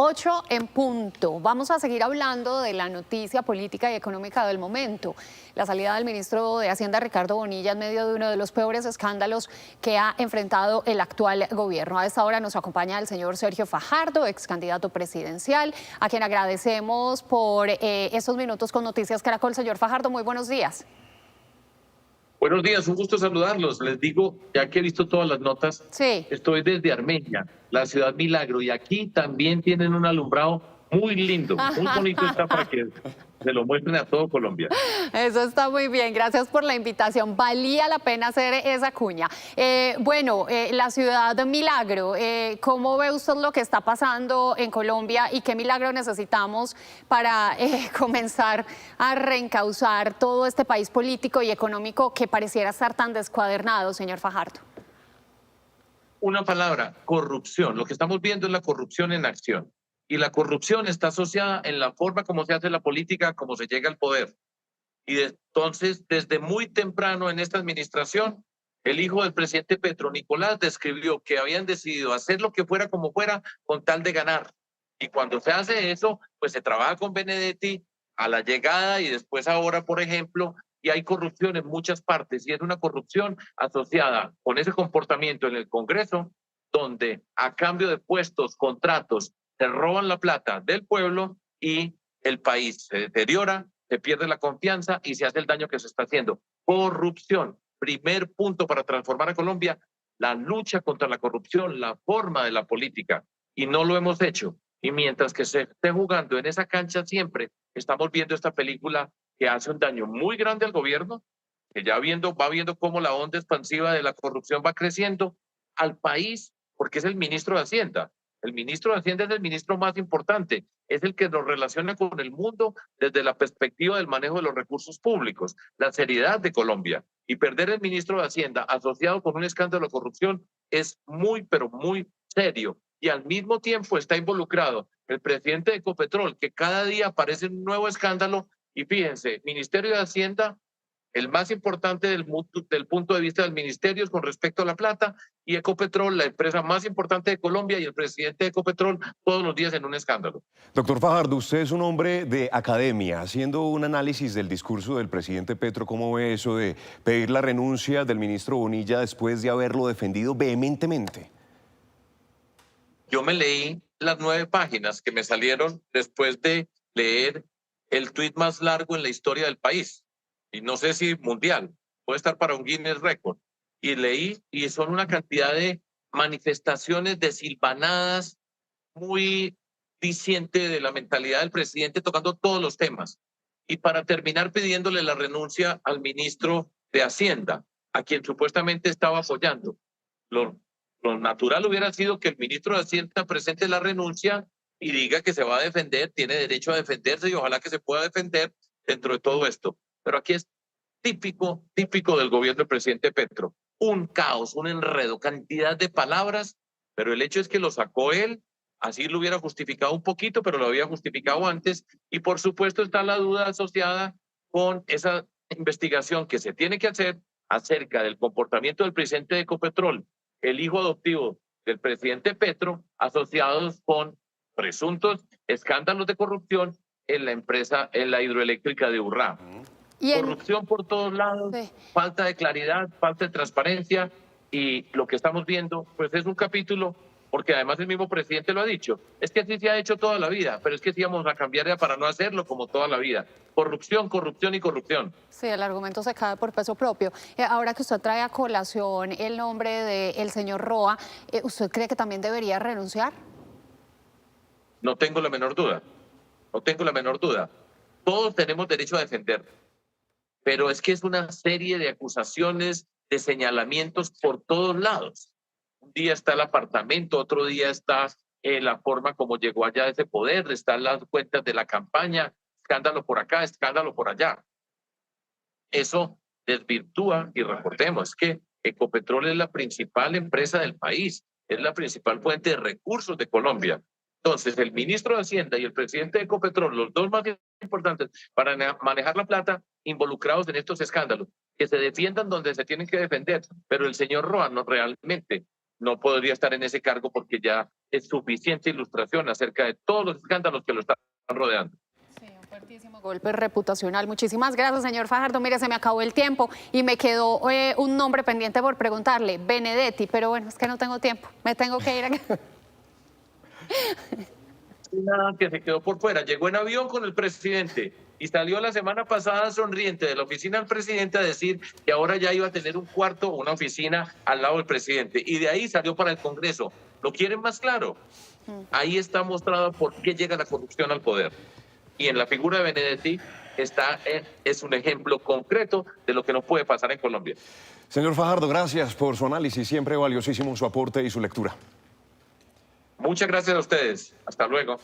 8 en punto. Vamos a seguir hablando de la noticia política y económica del momento. La salida del ministro de Hacienda, Ricardo Bonilla, en medio de uno de los peores escándalos que ha enfrentado el actual gobierno. A esta hora nos acompaña el señor Sergio Fajardo, ex candidato presidencial, a quien agradecemos por estos minutos con Noticias Caracol. Señor Fajardo, muy buenos días. Buenos días, un gusto saludarlos. Les digo, ya que he visto todas las notas, Sí. Estoy desde Armenia, la ciudad Milagro, y aquí también tienen un alumbrado muy lindo, muy bonito está para que se lo muestren a todo Colombia. Eso está muy bien, gracias por la invitación. Valía la pena hacer esa cuña. La ciudad de Milagro, ¿cómo ve usted lo que está pasando en Colombia y qué milagro necesitamos para comenzar a reencauzar todo este país político y económico que pareciera estar tan descuadernado, señor Fajardo? Una palabra, corrupción. Lo que estamos viendo es la corrupción en acción. Y la corrupción está asociada en la forma como se hace la política, cómo se llega al poder. Y entonces, desde muy temprano en esta administración, el hijo del presidente Petro, Nicolás, describió que habían decidido hacer lo que fuera como fuera con tal de ganar. Y cuando se hace eso, pues se trabaja con Benedetti a la llegada y después ahora, por ejemplo, y hay corrupción en muchas partes. Y es una corrupción asociada con ese comportamiento en el Congreso, donde a cambio de puestos, contratos, se roban la plata del pueblo y el país se deteriora, se pierde la confianza y se hace el daño que se está haciendo. Corrupción, primer punto para transformar a Colombia, la lucha contra la corrupción, la forma de la política, y no lo hemos hecho. Y mientras que se esté jugando en esa cancha siempre, estamos viendo esta película que hace un daño muy grande al gobierno, que ya va viendo cómo la onda expansiva de la corrupción va creciendo, al país, porque es el ministro de Hacienda. El ministro de Hacienda es el ministro más importante, es el que nos relaciona con el mundo desde la perspectiva del manejo de los recursos públicos, la seriedad de Colombia. Y perder el ministro de Hacienda asociado con un escándalo de corrupción es muy, pero muy serio. Y al mismo tiempo está involucrado el presidente de Ecopetrol, que cada día aparece un nuevo escándalo. Y fíjense, Ministerio de Hacienda, el más importante del punto de vista del ministerio con respecto a la plata, y Ecopetrol, la empresa más importante de Colombia, y el presidente de Ecopetrol todos los días en un escándalo. Doctor Fajardo, usted es un hombre de academia, haciendo un análisis del discurso del presidente Petro. ¿Cómo ve eso de pedir la renuncia del ministro Bonilla después de haberlo defendido vehementemente? Yo me leí las 9 páginas que me salieron después de leer el tuit más largo en la historia del país, y no sé si mundial, puede estar para un Guinness Record. Y leí, y son una cantidad de manifestaciones desilvanadas, muy diciente de la mentalidad del presidente, tocando todos los temas. Y para terminar pidiéndole la renuncia al ministro de Hacienda, a quien supuestamente estaba apoyando. Lo natural hubiera sido que el ministro de Hacienda presente la renuncia y diga que se va a defender, tiene derecho a defenderse y ojalá que se pueda defender dentro de todo esto. Pero aquí es típico del gobierno del presidente Petro. Un caos, un enredo, cantidad de palabras, pero el hecho es que lo sacó él, así lo hubiera justificado un poquito, pero lo había justificado antes, y por supuesto está la duda asociada con esa investigación que se tiene que hacer acerca del comportamiento del presidente de Ecopetrol, el hijo adoptivo del presidente Petro, asociados con presuntos escándalos de corrupción en la empresa, en la hidroeléctrica de Urrá. Corrupción por todos lados, sí. Falta de claridad, falta de transparencia, y lo que estamos viendo pues es un capítulo, porque además el mismo presidente lo ha dicho, es que así se ha hecho toda la vida, pero es que sí vamos a cambiar ya para no hacerlo como toda la vida. Corrupción, corrupción y corrupción. Sí, el argumento se cae por peso propio. Ahora que usted trae a colación el nombre del señor Roa, ¿usted cree que también debería renunciar? No tengo la menor duda, no tengo la menor duda. Todos tenemos derecho a defender, pero es que es una serie de acusaciones, de señalamientos por todos lados. Un día está el apartamento, otro día está la forma como llegó allá ese poder, están las cuentas de la campaña, escándalo por acá, escándalo por allá. Eso desvirtúa, y recordemos que Ecopetrol es la principal empresa del país, es la principal fuente de recursos de Colombia. Entonces, el ministro de Hacienda y el presidente de Ecopetrol, los dos más importantes para manejar la plata, involucrados en estos escándalos, que se defiendan donde se tienen que defender, pero el señor Roa no realmente no podría estar en ese cargo porque ya es suficiente ilustración acerca de todos los escándalos que lo están rodeando. Sí, un fuertísimo golpe reputacional. Muchísimas gracias, señor Fajardo. Mire, se me acabó el tiempo y me quedó un nombre pendiente por preguntarle, Benedetti, pero bueno, es que no tengo tiempo, me tengo que ir. Nada, que se quedó por fuera, llegó en avión con el presidente y salió la semana pasada sonriente de la oficina del presidente a decir que ahora ya iba a tener un cuarto o una oficina al lado del presidente, y de ahí salió para el Congreso. ¿Lo quieren más claro? Ahí está mostrado por qué llega la corrupción al poder. Y en la figura de Benedetti es un ejemplo concreto de lo que no puede pasar en Colombia. Señor Fajardo, gracias por su análisis, siempre valiosísimo su aporte y su lectura. Muchas gracias a ustedes. Hasta luego.